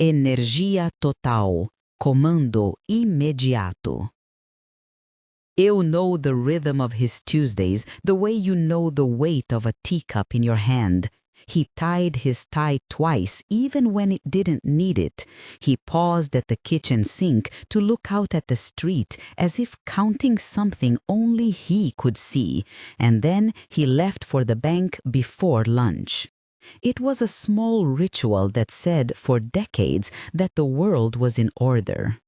Energia total. Comando imediato. Eu know the rhythm of his Tuesdays, the way you know the weight of a teacup in your hand. He tied his tie twice, even when it didn't need it. He paused at the kitchen sink to look out at the street, as if counting something only he could see, and then he left for the bank before lunch. It was a small ritual that said, for decades, that the world was in order.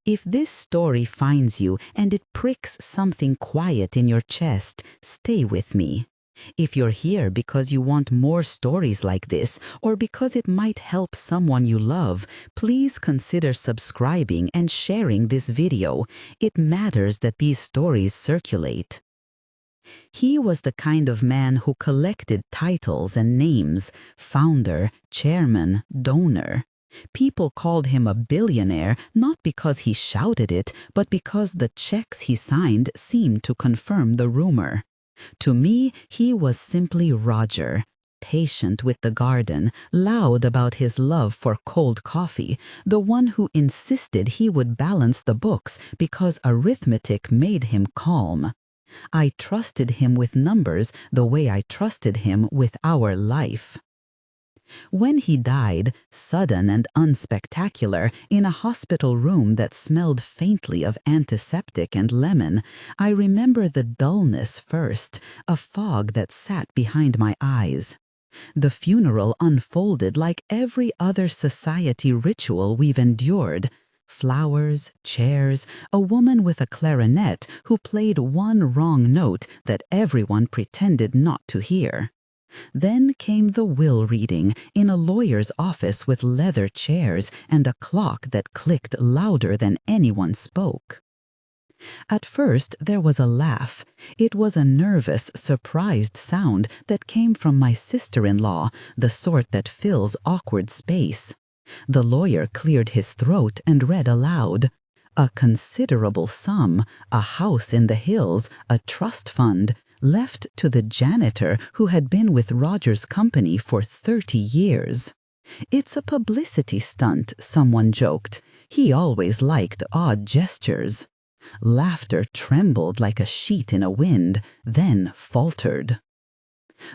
If this story finds you and it pricks something quiet in your chest, stay with me. If you're here because you want more stories like this, or because it might help someone you love, please consider subscribing and sharing this video. It matters that these stories circulate. He was the kind of man who collected titles and names: founder, chairman, donor. People called him a billionaire not because he shouted it, but because the checks he signed seemed to confirm the rumor. To me, he was simply Roger, patient with the garden, loud about his love for cold coffee, the one who insisted he would balance the books because arithmetic made him calm. I trusted him with numbers the way I trusted him with our life. When he died, sudden and unspectacular, in a hospital room that smelled faintly of antiseptic and lemon, I remember the dullness first, a fog that sat behind my eyes. The funeral unfolded like every other society ritual we've endured. Flowers, chairs, a woman with a clarinet who played one wrong note that everyone pretended not to hear. Then came the will reading in a lawyer's office with leather chairs and a clock that clicked louder than anyone spoke. At first there was a laugh. It was a nervous, surprised sound that came from my sister-in-law, the sort that fills awkward space. The lawyer cleared his throat and read aloud. A considerable sum, a house in the hills, a trust fund, left to the janitor who had been with Roger's company for 30 years. It's a publicity stunt, someone joked. He always liked odd gestures. Laughter trembled like a sheet in a wind, then faltered.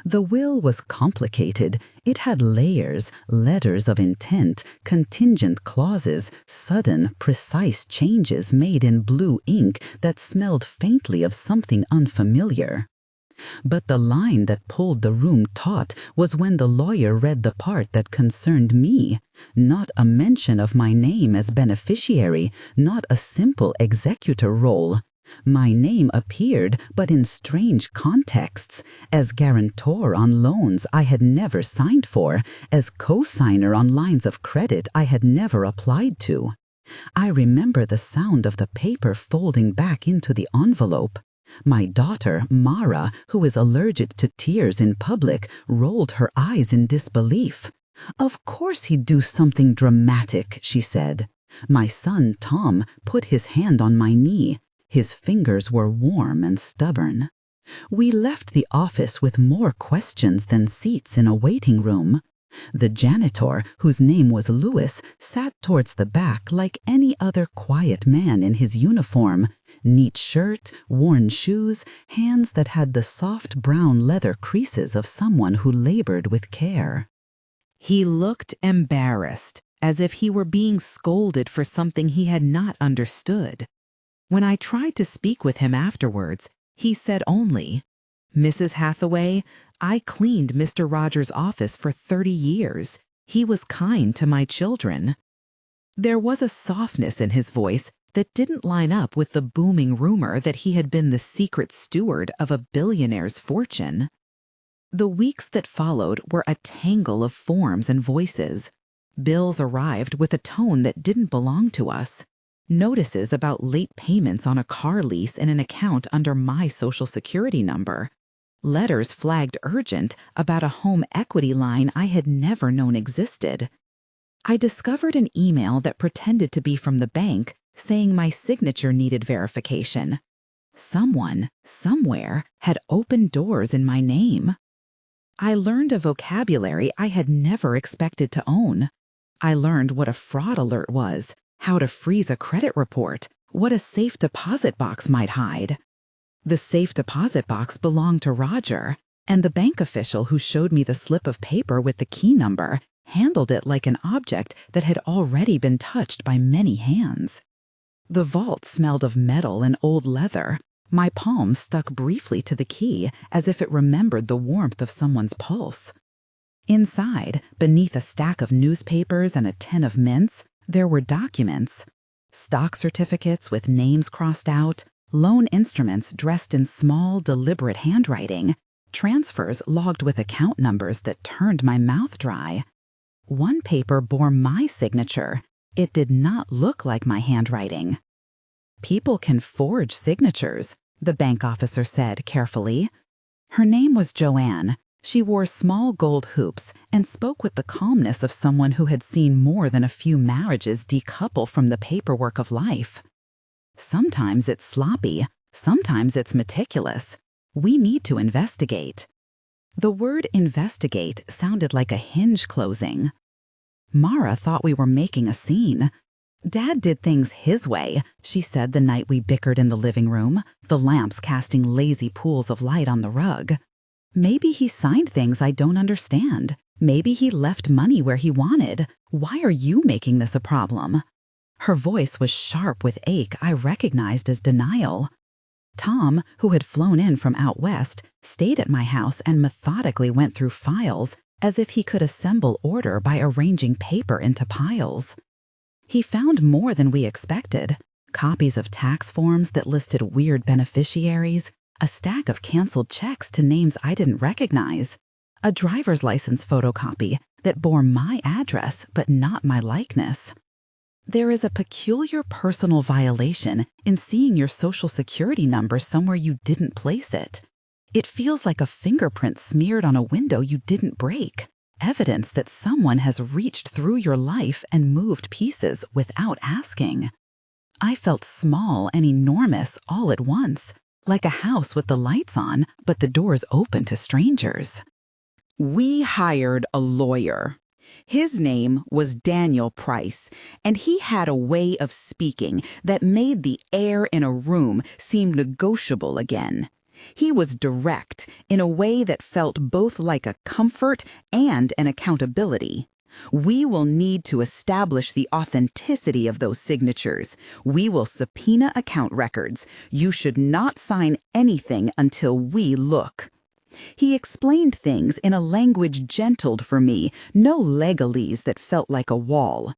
The will was complicated. It had layers, letters of intent, contingent clauses, sudden, precise changes made in blue ink that smelled faintly of something unfamiliar. But the line that pulled the room taut was when the lawyer read the part that concerned me. Not a mention of my name as beneficiary, not a simple executor role. My name appeared, but in strange contexts, as guarantor on loans I had never signed for, as co-signer on lines of credit I had never applied to. I remember the sound of the paper folding back into the envelope. My daughter, Mara, who is allergic to tears in public, rolled her eyes in disbelief. "Of course he'd do something dramatic," she said. My son, Tom, put his hand on my knee. His fingers were warm and stubborn. We left the office with more questions than seats in a waiting room. The janitor, whose name was Lewis, sat towards the back like any other quiet man in his uniform. Neat shirt, worn shoes, hands that had the soft brown leather creases of someone who labored with care. He looked embarrassed, as if he were being scolded for something he had not understood. When I tried to speak with him afterwards, he said only, "Mrs. Hathaway, I cleaned Mr. Rogers' office for 30 years. He was kind to my children." There was a softness in his voice that didn't line up with the booming rumor that he had been the secret steward of a billionaire's fortune. The weeks that followed were a tangle of forms and voices. Bills arrived with a tone that didn't belong to us. Notices about late payments on a car lease in an account under my Social Security number. Letters flagged urgent about a home equity line I had never known existed. I discovered an email that pretended to be from the bank saying my signature needed verification. Someone, somewhere, had opened doors in my name. I learned a vocabulary I had never expected to own. I learned what a fraud alert was, how to freeze a credit report, what a safe deposit box might hide. The safe deposit box belonged to Roger, and the bank official who showed me the slip of paper with the key number handled it like an object that had already been touched by many hands. The vault smelled of metal and old leather. My palm stuck briefly to the key as if it remembered the warmth of someone's pulse. Inside, beneath a stack of newspapers and a tin of mints, there were documents. Stock certificates with names crossed out, loan instruments dressed in small, deliberate handwriting, transfers logged with account numbers that turned my mouth dry. One paper bore my signature. It did not look like my handwriting. "People can forge signatures," the bank officer said carefully. Her name was Joanne. She wore small gold hoops and spoke with the calmness of someone who had seen more than a few marriages decouple from the paperwork of life. "Sometimes it's sloppy, sometimes it's meticulous. We need to investigate." The word investigate sounded like a hinge closing. Mara thought we were making a scene. "Dad did things his way," she said the night we bickered in the living room, the lamps casting lazy pools of light on the rug. "Maybe he signed things I don't understand. Maybe he left money where he wanted. Why are you making this a problem?" Her voice was sharp with ache I recognized as denial. Tom, who had flown in from out west, stayed at my house and methodically went through files as if he could assemble order by arranging paper into piles. He found more than we expected: copies of tax forms that listed weird beneficiaries, a stack of canceled checks to names I didn't recognize, a driver's license photocopy that bore my address but not my likeness. There is a peculiar personal violation in seeing your social security number somewhere you didn't place it. It feels like a fingerprint smeared on a window you didn't break, evidence that someone has reached through your life and moved pieces without asking. I felt small and enormous all at once, like a house with the lights on, but the doors open to strangers. We hired a lawyer. His name was Daniel Price, and he had a way of speaking that made the air in a room seem negotiable again. He was direct in a way that felt both like a comfort and an accountability. "We will need to establish the authenticity of those signatures. We will subpoena account records. You should not sign anything until we look." He explained things in a language gentled for me, no legalese that felt like a wall.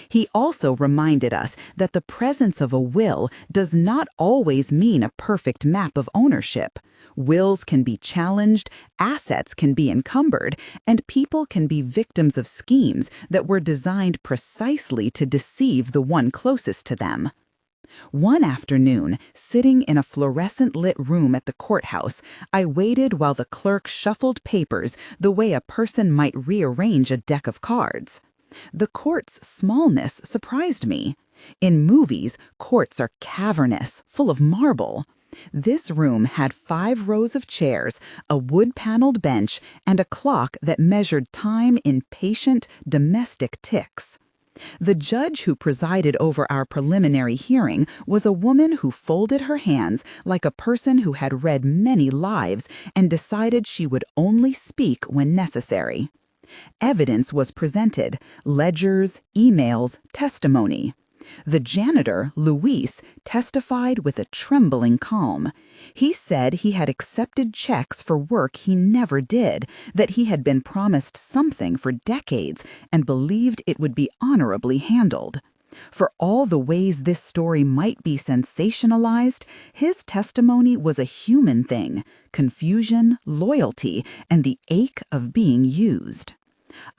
He also reminded us that the presence of a will does not always mean a perfect map of ownership. Wills can be challenged, assets can be encumbered, and people can be victims of schemes that were designed precisely to deceive the one closest to them. One afternoon, sitting in a fluorescent-lit room at the courthouse, I waited while the clerk shuffled papers the way a person might rearrange a deck of cards. The court's smallness surprised me. In movies, courts are cavernous, full of marble. This room had 5 rows of chairs, a wood-paneled bench, and a clock that measured time in patient, domestic ticks. The judge who presided over our preliminary hearing was a woman who folded her hands like a person who had read many lives and decided she would only speak when necessary. Evidence was presented: ledgers, emails, testimony. The janitor, Luis, testified with a trembling calm. He said he had accepted checks for work he never did, that he had been promised something for decades and believed it would be honorably handled. For all the ways this story might be sensationalized, his testimony was a human thing: confusion, loyalty, and the ache of being used.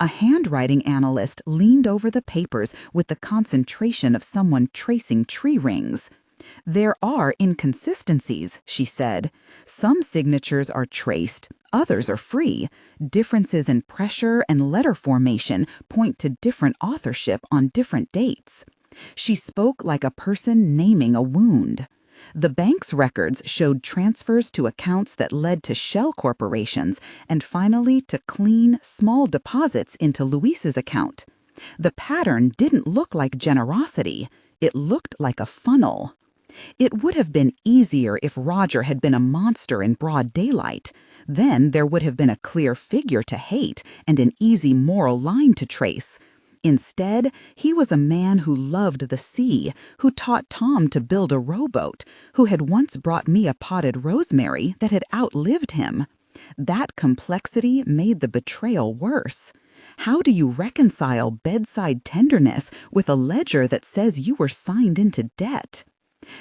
A handwriting analyst leaned over the papers with the concentration of someone tracing tree rings. "There are inconsistencies," she said. "Some signatures are traced, others are free. Differences in pressure and letter formation point to different authorship on different dates." She spoke like a person naming a wound. The bank's records showed transfers to accounts that led to shell corporations and finally to clean, small deposits into Luis's account. The pattern didn't look like generosity. It looked like a funnel. It would have been easier if Roger had been a monster in broad daylight. Then there would have been a clear figure to hate and an easy moral line to trace. Instead, he was a man who loved the sea, who taught Tom to build a rowboat, who had once brought me a potted rosemary that had outlived him. That complexity made the betrayal worse. How do you reconcile bedside tenderness with a ledger that says you were signed into debt?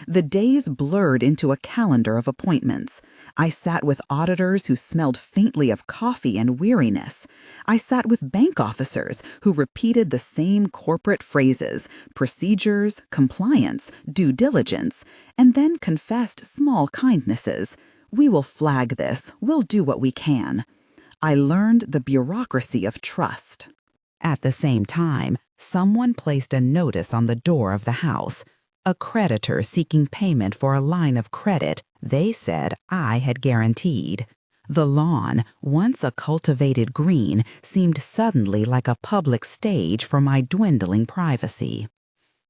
The days blurred into a calendar of appointments. I sat with auditors who smelled faintly of coffee and weariness. I sat with bank officers who repeated the same corporate phrases, procedures, compliance, due diligence, and then confessed small kindnesses. We will flag this. We'll do what we can. I learned the bureaucracy of trust. At the same time, someone placed a notice on the door of the house. A creditor seeking payment for a line of credit they said I had guaranteed. The lawn, once a cultivated green, seemed suddenly like a public stage for my dwindling privacy.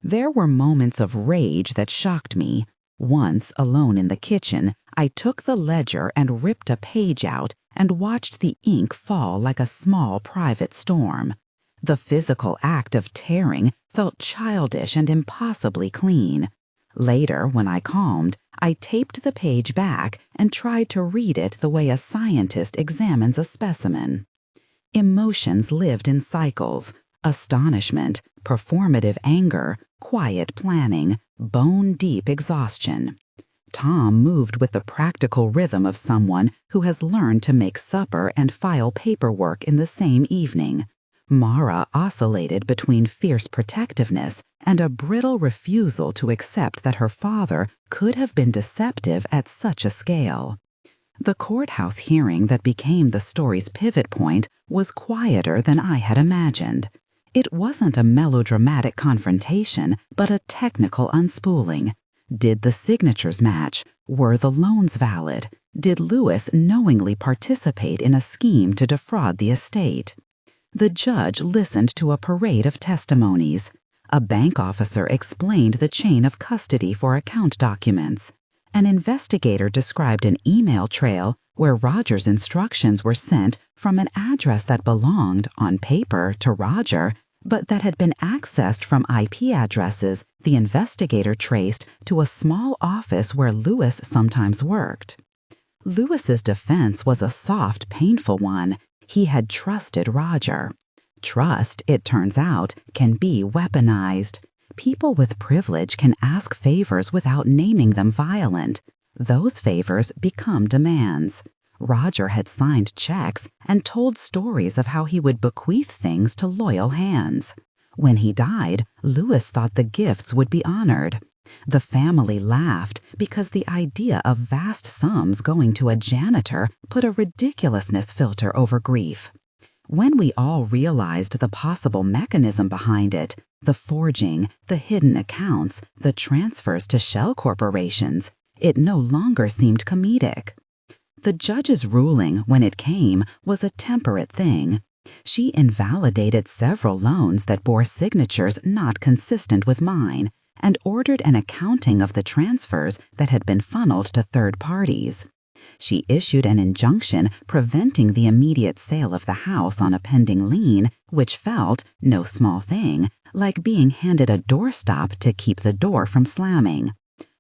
There were moments of rage that shocked me. Once, alone in the kitchen, I took the ledger and ripped a page out and watched the ink fall like a small private storm. The physical act of tearing felt childish and impossibly clean. Later, when I calmed, I taped the page back and tried to read it the way a scientist examines a specimen. Emotions lived in cycles: astonishment, performative anger, quiet planning, bone-deep exhaustion. Tom moved with the practical rhythm of someone who has learned to make supper and file paperwork in the same evening. Mara oscillated between fierce protectiveness and a brittle refusal to accept that her father could have been deceptive at such a scale. The courthouse hearing that became the story's pivot point was quieter than I had imagined. It wasn't a melodramatic confrontation, but a technical unspooling. Did the signatures match? Were the loans valid? Did Lewis knowingly participate in a scheme to defraud the estate? The judge listened to a parade of testimonies. A bank officer explained the chain of custody for account documents. An investigator described an email trail where Roger's instructions were sent from an address that belonged, on paper, to Roger, but that had been accessed from IP addresses the investigator traced to a small office where Lewis sometimes worked. Lewis's defense was a soft, painful one. He had trusted Roger. Trust, it turns out, can be weaponized. People with privilege can ask favors without naming them violent. Those favors become demands. Roger had signed checks and told stories of how he would bequeath things to loyal hands. When he died, Lewis thought the gifts would be honored. The family laughed because the idea of vast sums going to a janitor put a ridiculousness filter over grief. When we all realized the possible mechanism behind it, the forging, the hidden accounts, the transfers to shell corporations, it no longer seemed comedic. The judge's ruling, when it came, was a temperate thing. She invalidated several loans that bore signatures not consistent with mine, and ordered an accounting of the transfers that had been funneled to third parties. She issued an injunction preventing the immediate sale of the house on a pending lien, which felt, no small thing, like being handed a doorstop to keep the door from slamming.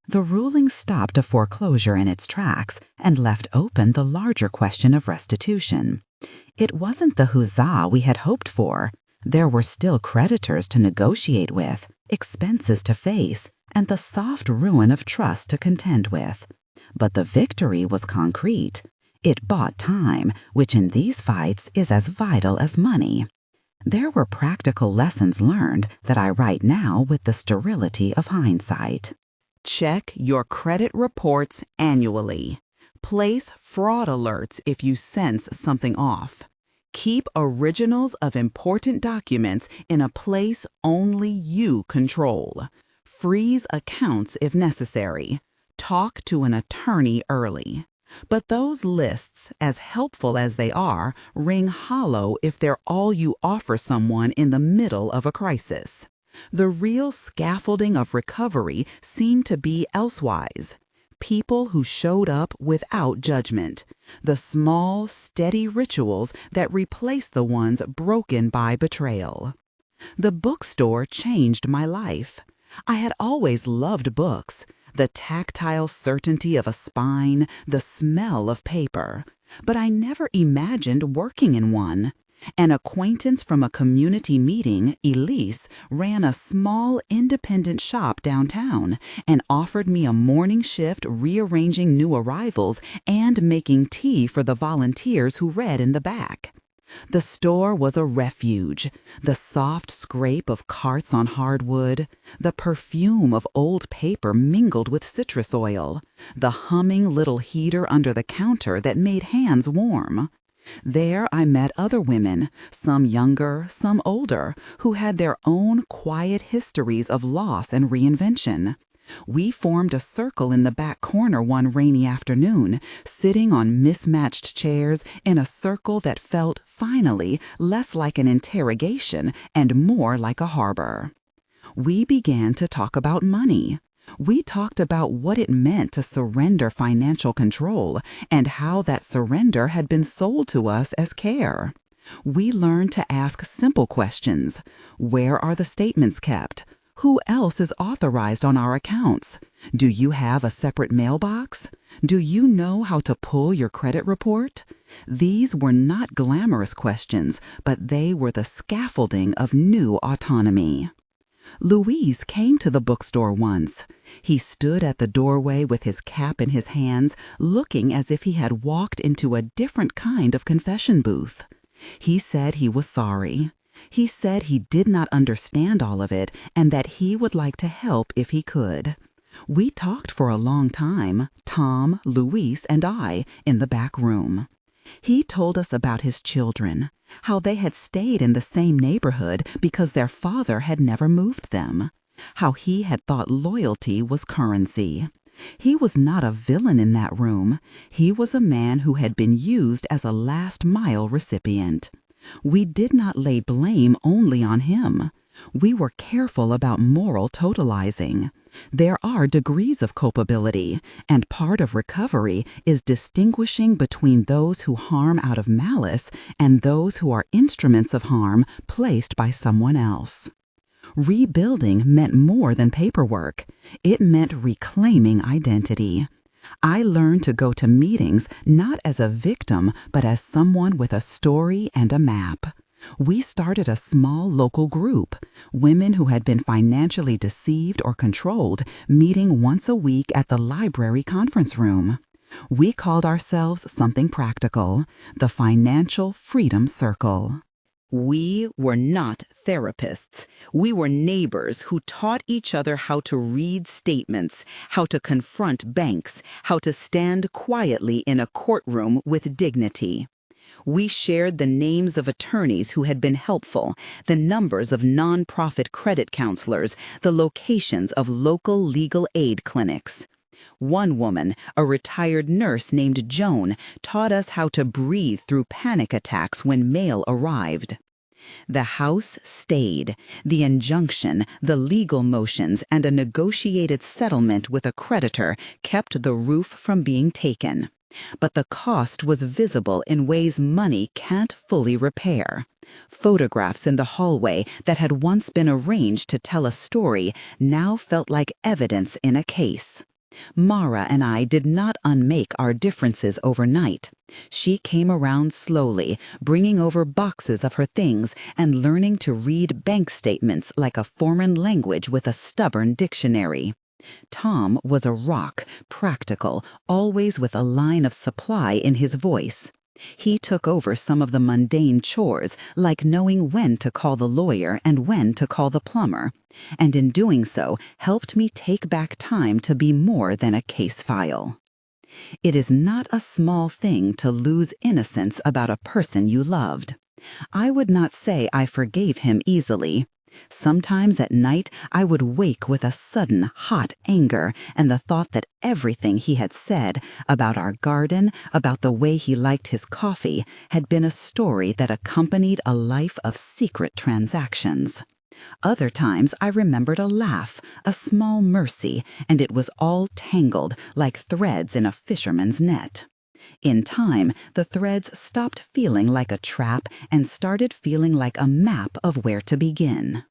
The ruling stopped a foreclosure in its tracks and left open the larger question of restitution. It wasn't the huzzah we had hoped for. There were still creditors to negotiate with, expenses to face, and the soft ruin of trust to contend with. But the victory was concrete. It bought time, which in these fights is as vital as money. There were practical lessons learned that I write now with the sterility of hindsight. Check your credit reports annually. Place fraud alerts if you sense something off. Keep originals of important documents in a place only you control. Freeze accounts if necessary. Talk to an attorney early. But those lists, as helpful as they are, ring hollow if they're all you offer someone in the middle of a crisis. The real scaffolding of recovery seemed to be elsewise. People who showed up without judgment. The small, steady rituals that replaced the ones broken by betrayal. The bookstore changed my life. I had always loved books. The tactile certainty of a spine, the smell of paper. But I never imagined working in one. An acquaintance from a community meeting, Elise, ran a small independent shop downtown and offered me a morning shift rearranging new arrivals and making tea for the volunteers who read in the back. The store was a refuge, the soft scrape of carts on hardwood, the perfume of old paper mingled with citrus oil, the humming little heater under the counter that made hands warm. There I met other women, some younger, some older, who had their own quiet histories of loss and reinvention. We formed a circle in the back corner one rainy afternoon, sitting on mismatched chairs in a circle that felt, finally, less like an interrogation and more like a harbor. We began to talk about money. We talked about what it meant to surrender financial control and how that surrender had been sold to us as care. We learned to ask simple questions. Where are the statements kept? Who else is authorized on our accounts? Do you have a separate mailbox? Do you know how to pull your credit report? These were not glamorous questions, but they were the scaffolding of new autonomy. Louise came to the bookstore once. He stood at the doorway with his cap in his hands, looking as if he had walked into a different kind of confession booth. He said he was sorry. He said he did not understand all of it and that he would like to help if he could. We talked for a long time, Tom, Louise, and I, in the back room. He told us about his children, how they had stayed in the same neighborhood because their father had never moved them, how he had thought loyalty was currency. He was not a villain in that room. He was a man who had been used as a last-mile recipient. We did not lay blame only on him. We were careful about moral totalizing. There are degrees of culpability, and part of recovery is distinguishing between those who harm out of malice and those who are instruments of harm placed by someone else. Rebuilding meant more than paperwork. It meant reclaiming identity. I learned to go to meetings not as a victim, but as someone with a story and a map. We started a small local group, women who had been financially deceived or controlled, meeting once a week at the library conference room. We called ourselves something practical, the Financial Freedom Circle. We were not therapists. We were neighbors who taught each other how to read statements, how to confront banks, how to stand quietly in a courtroom with dignity. We shared the names of attorneys who had been helpful, the numbers of nonprofit credit counselors, the locations of local legal aid clinics. One woman, a retired nurse named Joan, taught us how to breathe through panic attacks when mail arrived. The house stayed. The injunction, the legal motions, and a negotiated settlement with a creditor kept the roof from being taken. But the cost was visible in ways money can't fully repair. Photographs in the hallway that had once been arranged to tell a story now felt like evidence in a case. Mara and I did not unmake our differences overnight. She came around slowly, bringing over boxes of her things and learning to read bank statements like a foreign language with a stubborn dictionary. Tom was a rock, practical, always with a line of supply in his voice. He took over some of the mundane chores, like knowing when to call the lawyer and when to call the plumber, and in doing so helped me take back time to be more than a case file. It is not a small thing to lose innocence about a person you loved. I would not say I forgave him easily. Sometimes at night I would wake with a sudden hot anger and the thought that everything he had said about our garden, about the way he liked his coffee, had been a story that accompanied a life of secret transactions. Other times I remembered a laugh, a small mercy, and it was all tangled like threads in a fisherman's net. In time, the threads stopped feeling like a trap and started feeling like a map of where to begin.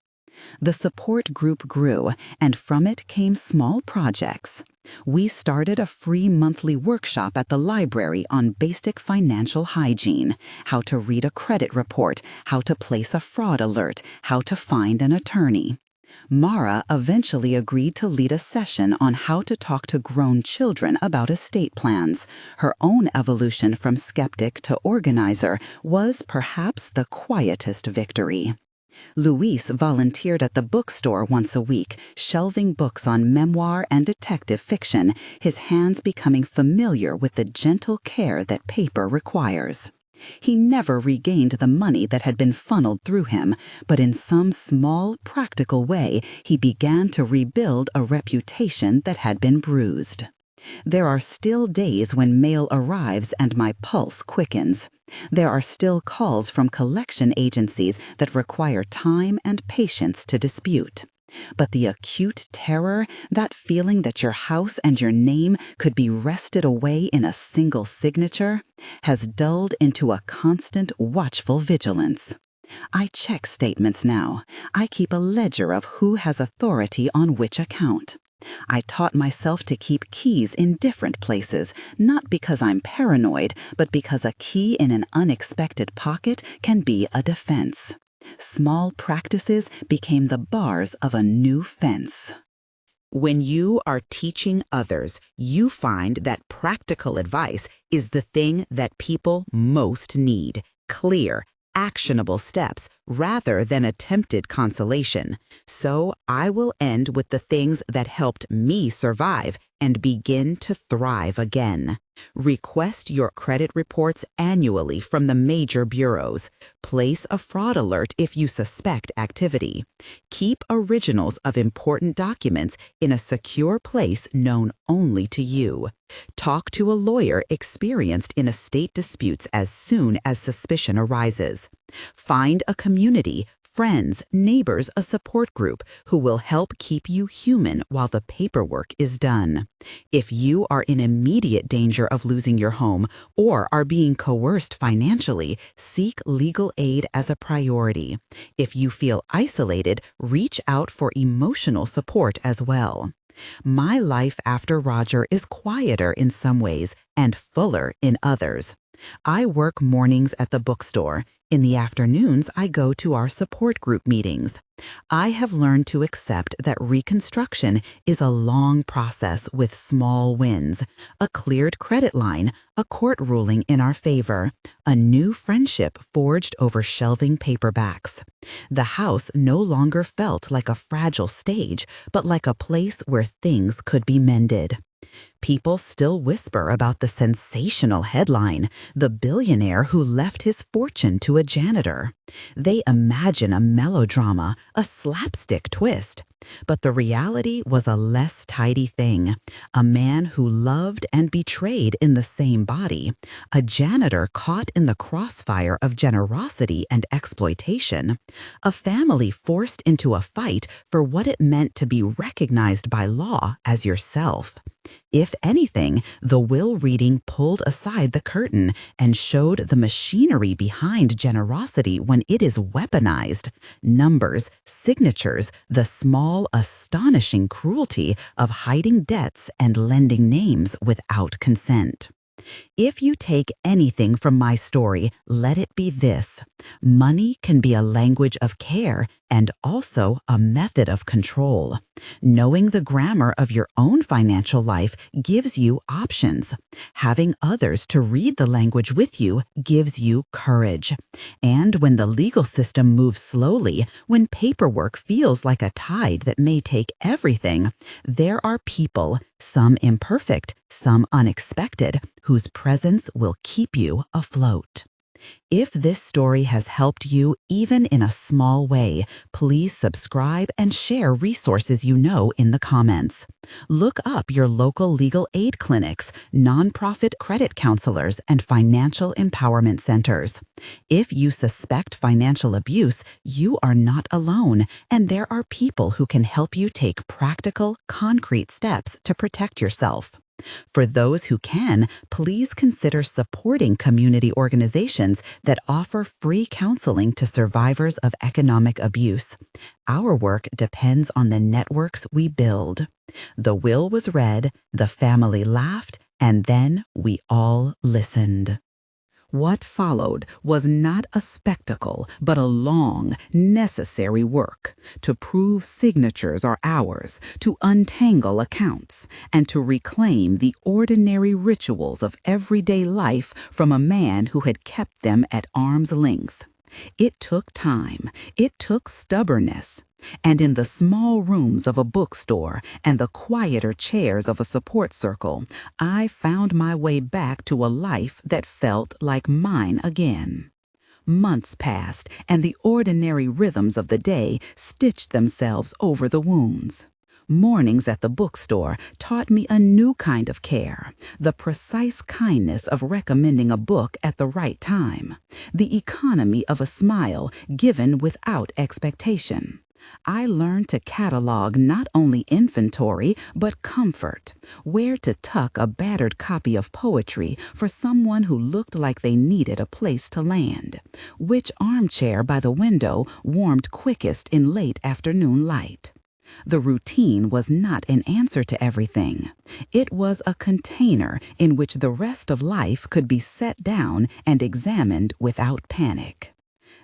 The support group grew, and from it came small projects. We started a free monthly workshop at the library on basic financial hygiene, how to read a credit report, how to place a fraud alert, how to find an attorney. Mara eventually agreed to lead a session on how to talk to grown children about estate plans. Her own evolution from skeptic to organizer was perhaps the quietest victory. Luis volunteered at the bookstore once a week, shelving books on memoir and detective fiction, his hands becoming familiar with the gentle care that paper requires. He never regained the money that had been funneled through him, but in some small, practical way, he began to rebuild a reputation that had been bruised. There are still days when mail arrives and my pulse quickens. There are still calls from collection agencies that require time and patience to dispute. But the acute terror, that feeling that your house and your name could be wrested away in a single signature, has dulled into a constant, watchful vigilance. I check statements now. I keep a ledger of who has authority on which account. I taught myself to keep keys in different places, not because I'm paranoid, but because a key in an unexpected pocket can be a defense. Small practices became the bars of a new fence. When you are teaching others, you find that practical advice is the thing that people most need. Clear, actionable steps rather than attempted consolation. So I will end with the things that helped me survive and begin to thrive again. Request your credit reports annually from the major bureaus. Place a fraud alert if you suspect activity. Keep originals of important documents in a secure place known only to you. Talk to a lawyer experienced in estate disputes as soon as suspicion arises. Find a community, friends, neighbors, a support group who will help keep you human while the paperwork is done. If you are in immediate danger of losing your home or are being coerced financially, seek legal aid as a priority. If you feel isolated, reach out for emotional support as well. My life after Roger is quieter in some ways and fuller in others. I work mornings at the bookstore. In the afternoons, I go to our support group meetings. I have learned to accept that reconstruction is a long process with small wins, a cleared credit line, a court ruling in our favor, a new friendship forged over shelving paperbacks. The house no longer felt like a fragile stage, but like a place where things could be mended. People still whisper about the sensational headline, the billionaire who left his fortune to a janitor. They imagine a melodrama, a slapstick twist. But the reality was a less tidy thing. A man who loved and betrayed in the same body. A janitor caught in the crossfire of generosity and exploitation. A family forced into a fight for what it meant to be recognized by law as yourself. If anything, the will reading pulled aside the curtain and showed the machinery behind generosity when it is weaponized. Numbers, signatures, the small, astonishing cruelty of hiding debts and lending names without consent. If you take anything from my story, let it be this. Money can be a language of care and also a method of control. Knowing the grammar of your own financial life gives you options. Having others to read the language with you gives you courage. And when the legal system moves slowly, when paperwork feels like a tide that may take everything, there are people, some imperfect, some unexpected, whose presence will keep you afloat. If this story has helped you even in a small way, please subscribe and share resources you know in the comments. Look up your local legal aid clinics, nonprofit credit counselors, and financial empowerment centers. If you suspect financial abuse, you are not alone, and there are people who can help you take practical, concrete steps to protect yourself. For those who can, please consider supporting community organizations that offer free counseling to survivors of economic abuse. Our work depends on the networks we build. The will was read, the family laughed, and then we all listened. What followed was not a spectacle, but a long, necessary work to prove signatures are ours, to untangle accounts, and to reclaim the ordinary rituals of everyday life from a man who had kept them at arm's length. It took time, it took stubbornness, and in the small rooms of a bookstore and the quieter chairs of a support circle, I found my way back to a life that felt like mine again. Months passed, and the ordinary rhythms of the day stitched themselves over the wounds. Mornings at the bookstore taught me a new kind of care, the precise kindness of recommending a book at the right time, the economy of a smile given without expectation. I learned to catalog not only inventory, but comfort, where to tuck a battered copy of poetry for someone who looked like they needed a place to land, which armchair by the window warmed quickest in late afternoon light. The routine was not an answer to everything. It was a container in which the rest of life could be set down and examined without panic.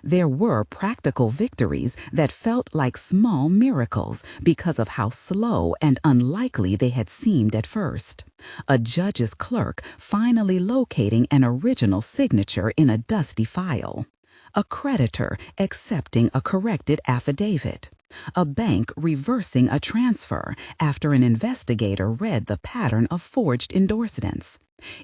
There were practical victories that felt like small miracles because of how slow and unlikely they had seemed at first. A judge's clerk finally locating an original signature in a dusty file. A creditor accepting a corrected affidavit. A bank reversing a transfer after an investigator read the pattern of forged endorsements.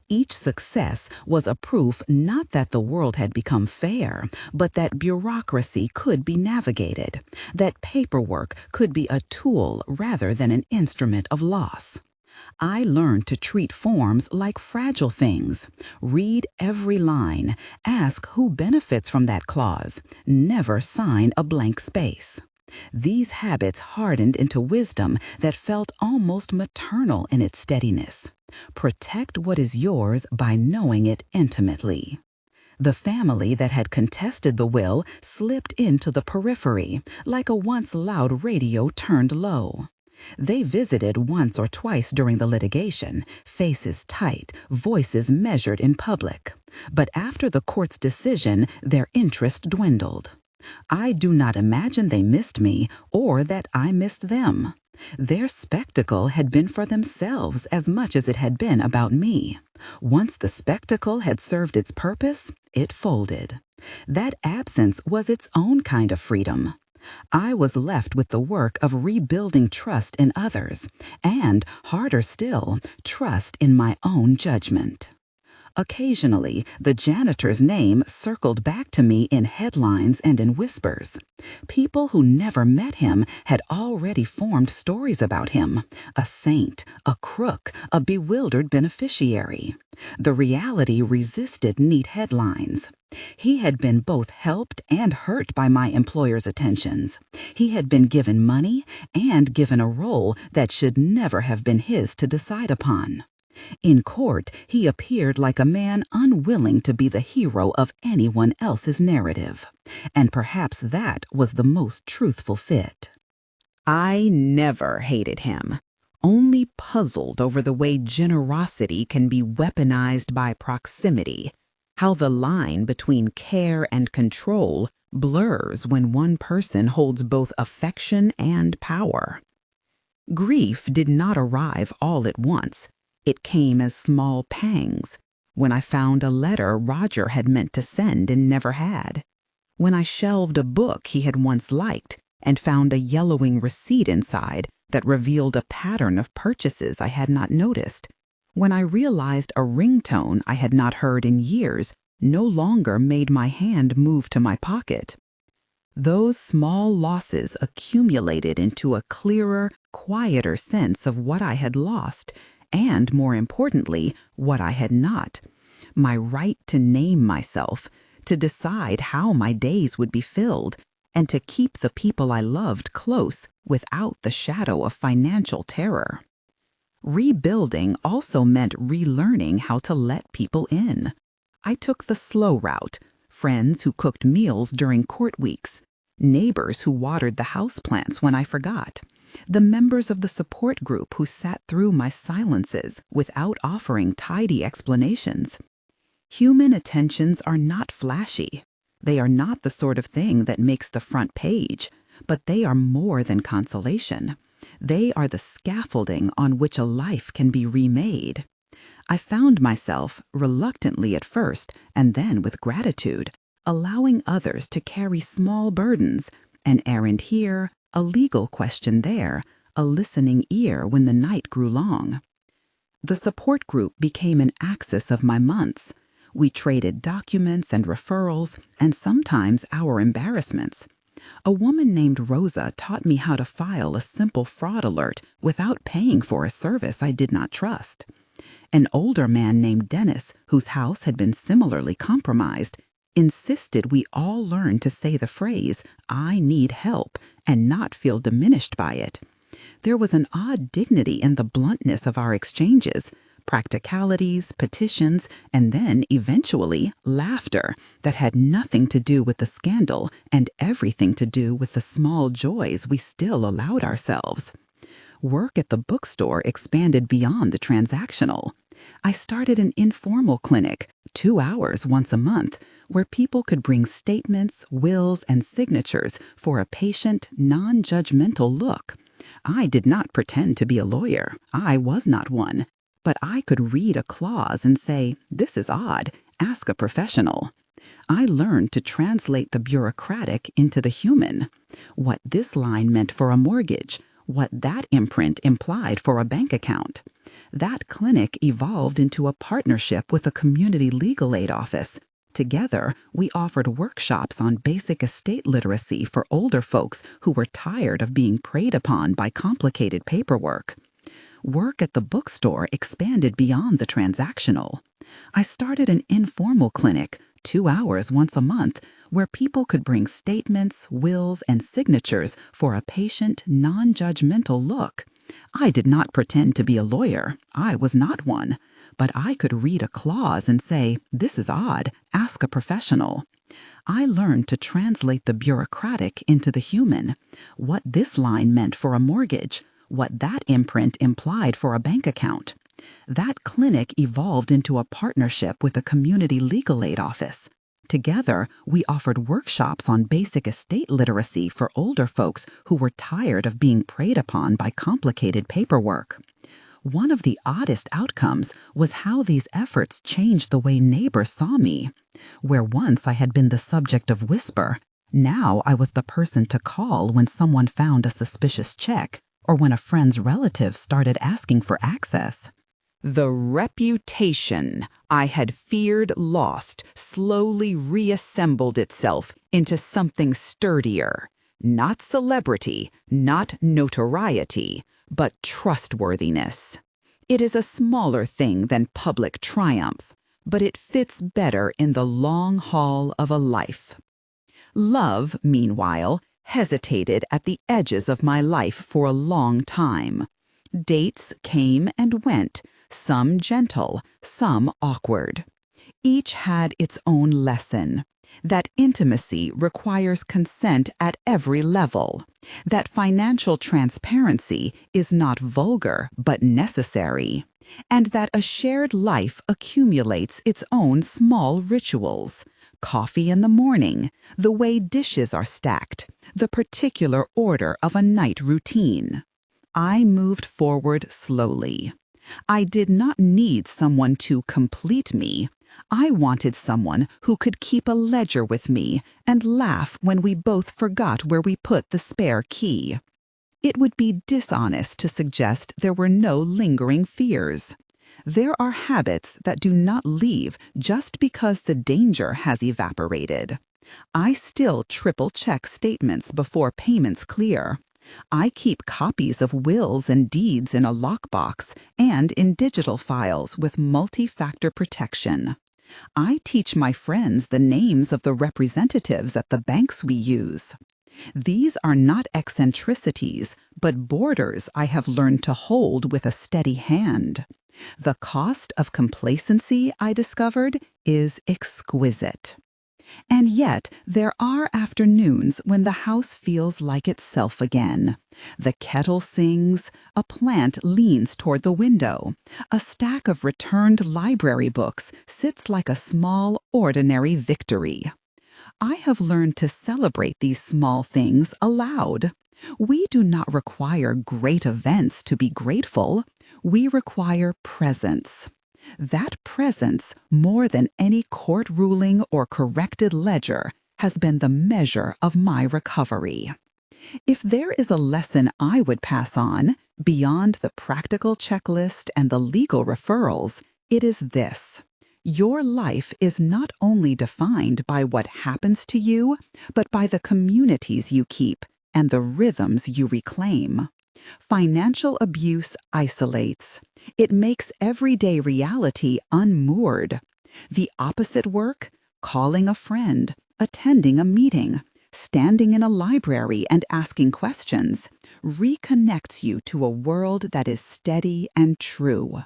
Each success was a proof not that the world had become fair, but that bureaucracy could be navigated, that paperwork could be a tool rather than an instrument of loss. I learned to treat forms like fragile things. Read every line, ask who benefits from that clause, never sign a blank space. These habits hardened into wisdom that felt almost maternal in its steadiness. Protect what is yours by knowing it intimately. The family that had contested the will slipped into the periphery, like a once loud radio turned low. They visited once or twice during the litigation, faces tight, voices measured in public. But after the court's decision, their interest dwindled. I do not imagine they missed me or that I missed them. Their spectacle had been for themselves as much as it had been about me. Once the spectacle had served its purpose, it folded. That absence was its own kind of freedom. I was left with the work of rebuilding trust in others, and, harder still, trust in my own judgment. Occasionally, the janitor's name circled back to me in headlines and in whispers. People who never met him had already formed stories about him. A saint, a crook, a bewildered beneficiary. The reality resisted neat headlines. He had been both helped and hurt by my employer's attentions. He had been given money and given a role that should never have been his to decide upon. In court, he appeared like a man unwilling to be the hero of anyone else's narrative, and perhaps that was the most truthful fit. I never hated him, only puzzled over the way generosity can be weaponized by proximity, how the line between care and control blurs when one person holds both affection and power. Grief did not arrive all at once. It came as small pangs, when I found a letter Roger had meant to send and never had, when I shelved a book he had once liked and found a yellowing receipt inside that revealed a pattern of purchases I had not noticed, when I realized a ringtone I had not heard in years no longer made my hand move to my pocket. Those small losses accumulated into a clearer, quieter sense of what I had lost, and, more importantly, what I had not. My right to name myself, to decide how my days would be filled, and to keep the people I loved close without the shadow of financial terror. Rebuilding also meant relearning how to let people in. I took the slow route, friends who cooked meals during court weeks, neighbors who watered the houseplants when I forgot, the members of the support group who sat through my silences without offering tidy explanations. Human attentions are not flashy. They are not the sort of thing that makes the front page, but they are more than consolation. They are the scaffolding on which a life can be remade. I found myself, reluctantly at first, and then with gratitude, allowing others to carry small burdens, an errand here, a legal question there, a listening ear when the night grew long. The support group became an axis of my months. We traded documents and referrals, and sometimes our embarrassments. A woman named Rosa taught me how to file a simple fraud alert without paying for a service I did not trust. An older man named Dennis, whose house had been similarly compromised, insisted we all learn to say the phrase, "I need help," and not feel diminished by it. There was an odd dignity in the bluntness of our exchanges, practicalities, petitions, and then, eventually, laughter that had nothing to do with the scandal and everything to do with the small joys we still allowed ourselves. Work at the bookstore expanded beyond the transactional. I started an informal clinic, 2 hours once a month, where people could bring statements, wills, and signatures for a patient, non-judgmental look. I did not pretend to be a lawyer. I was not one. But I could read a clause and say, "This is odd. Ask a professional." I learned to translate the bureaucratic into the human. What this line meant for a mortgage, what that imprint implied for a bank account. That clinic evolved into a partnership with a community legal aid office. Together, we offered workshops on basic estate literacy for older folks who were tired of being preyed upon by complicated paperwork. Work at the bookstore expanded beyond the transactional. I started an informal clinic, 2 hours once a month, where people could bring statements, wills, and signatures for a patient, non-judgmental look. I did not pretend to be a lawyer. I was not one. But I could read a clause and say, "This is odd. Ask a professional." I learned to translate the bureaucratic into the human. What this line meant for a mortgage, what that imprint implied for a bank account. That clinic evolved into a partnership with a community legal aid office. Together, we offered workshops on basic estate literacy for older folks who were tired of being preyed upon by complicated paperwork. One of the oddest outcomes was how these efforts changed the way neighbors saw me. Where once I had been the subject of whisper, now I was the person to call when someone found a suspicious check, or when a friend's relative started asking for access. The reputation I had feared lost slowly reassembled itself into something sturdier. Not celebrity, not notoriety, but trustworthiness. It is a smaller thing than public triumph, but it fits better in the long haul of a life. Love, meanwhile, hesitated at the edges of my life for a long time. Dates came and went, some gentle, some awkward. Each had its own lesson. That intimacy requires consent at every level. That financial transparency is not vulgar but necessary. And that a shared life accumulates its own small rituals. Coffee in the morning, the way dishes are stacked, the particular order of a night routine. I moved forward slowly. I did not need someone to complete me. I wanted someone who could keep a ledger with me and laugh when we both forgot where we put the spare key. It would be dishonest to suggest there were no lingering fears. There are habits that do not leave just because the danger has evaporated. I still triple-check statements before payments clear. I keep copies of wills and deeds in a lockbox and in digital files with multi-factor protection. I teach my friends the names of the representatives at the banks we use. These are not eccentricities, but borders I have learned to hold with a steady hand. The cost of complacency, I discovered, is exquisite. And yet, there are afternoons when the house feels like itself again. The kettle sings, a plant leans toward the window, a stack of returned library books sits like a small, ordinary victory. I have learned to celebrate these small things aloud. We do not require great events to be grateful. We require presence. That presence, more than any court ruling or corrected ledger, has been the measure of my recovery. If there is a lesson I would pass on, beyond the practical checklist and the legal referrals, it is this. Your life is not only defined by what happens to you, but by the communities you keep and the rhythms you reclaim. Financial abuse isolates. It makes everyday reality unmoored. The opposite work, calling a friend, attending a meeting, standing in a library and asking questions, reconnects you to a world that is steady and true.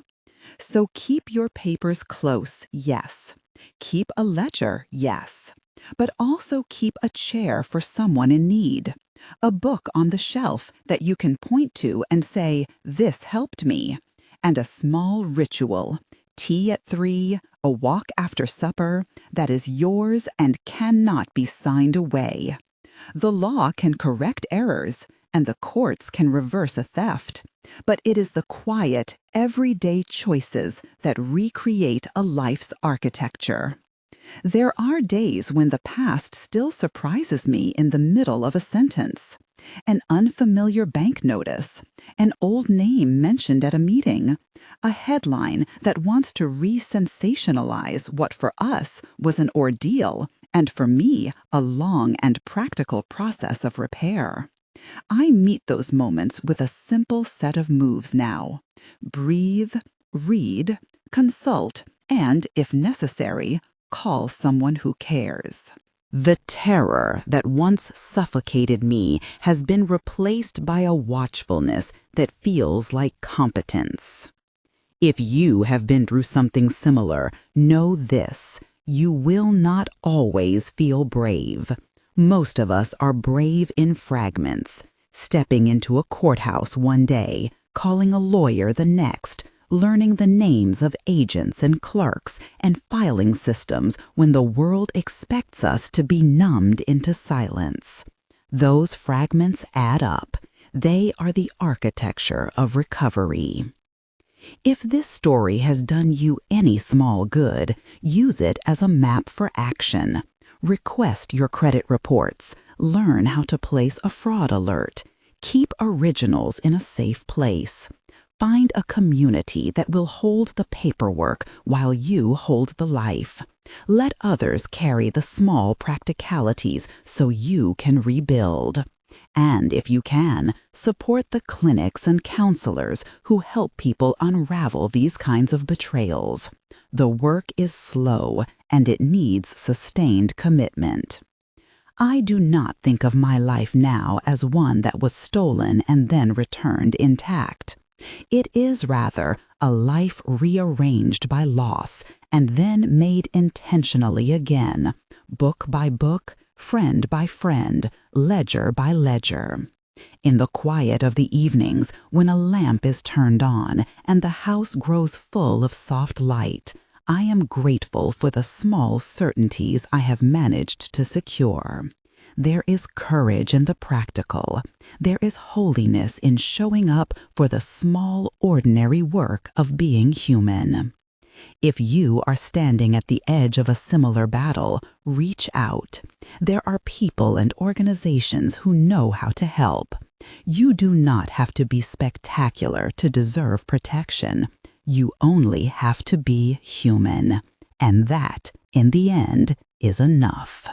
So keep your papers close, yes. Keep a ledger, yes. But also keep a chair for someone in need. A book on the shelf that you can point to and say, "This helped me." And a small ritual, tea at 3, a walk after supper, that is yours and cannot be signed away. The law can correct errors, and the courts can reverse a theft. But it is the quiet, everyday choices that recreate a life's architecture. There are days when the past still surprises me in the middle of a sentence. An unfamiliar bank notice, an old name mentioned at a meeting, a headline that wants to re-sensationalize what for us was an ordeal and for me a long and practical process of repair. I meet those moments with a simple set of moves now. Breathe, read, consult, and, if necessary, call someone who cares. The terror that once suffocated me has been replaced by a watchfulness that feels like competence. If you have been through something similar, know this: you will not always feel brave. Most of us are brave in fragments, stepping into a courthouse one day, calling a lawyer the next, learning the names of agents and clerks and filing systems when the world expects us to be numbed into silence. Those fragments add up. They are the architecture of recovery. If this story has done you any small good, use it as a map for action. Request your credit reports. Learn how to place a fraud alert. Keep originals in a safe place. Find a community that will hold the paperwork while you hold the life. Let others carry the small practicalities so you can rebuild. And if you can, support the clinics and counselors who help people unravel these kinds of betrayals. The work is slow, and it needs sustained commitment. I do not think of my life now as one that was stolen and then returned intact. It is rather a life rearranged by loss and then made intentionally again, book by book, friend by friend, ledger by ledger. In the quiet of the evenings, when a lamp is turned on and the house grows full of soft light, I am grateful for the small certainties I have managed to secure. There is courage in the practical. There is holiness in showing up for the small, ordinary work of being human. If you are standing at the edge of a similar battle, reach out. There are people and organizations who know how to help. You do not have to be spectacular to deserve protection. You only have to be human, and that, in the end, is enough.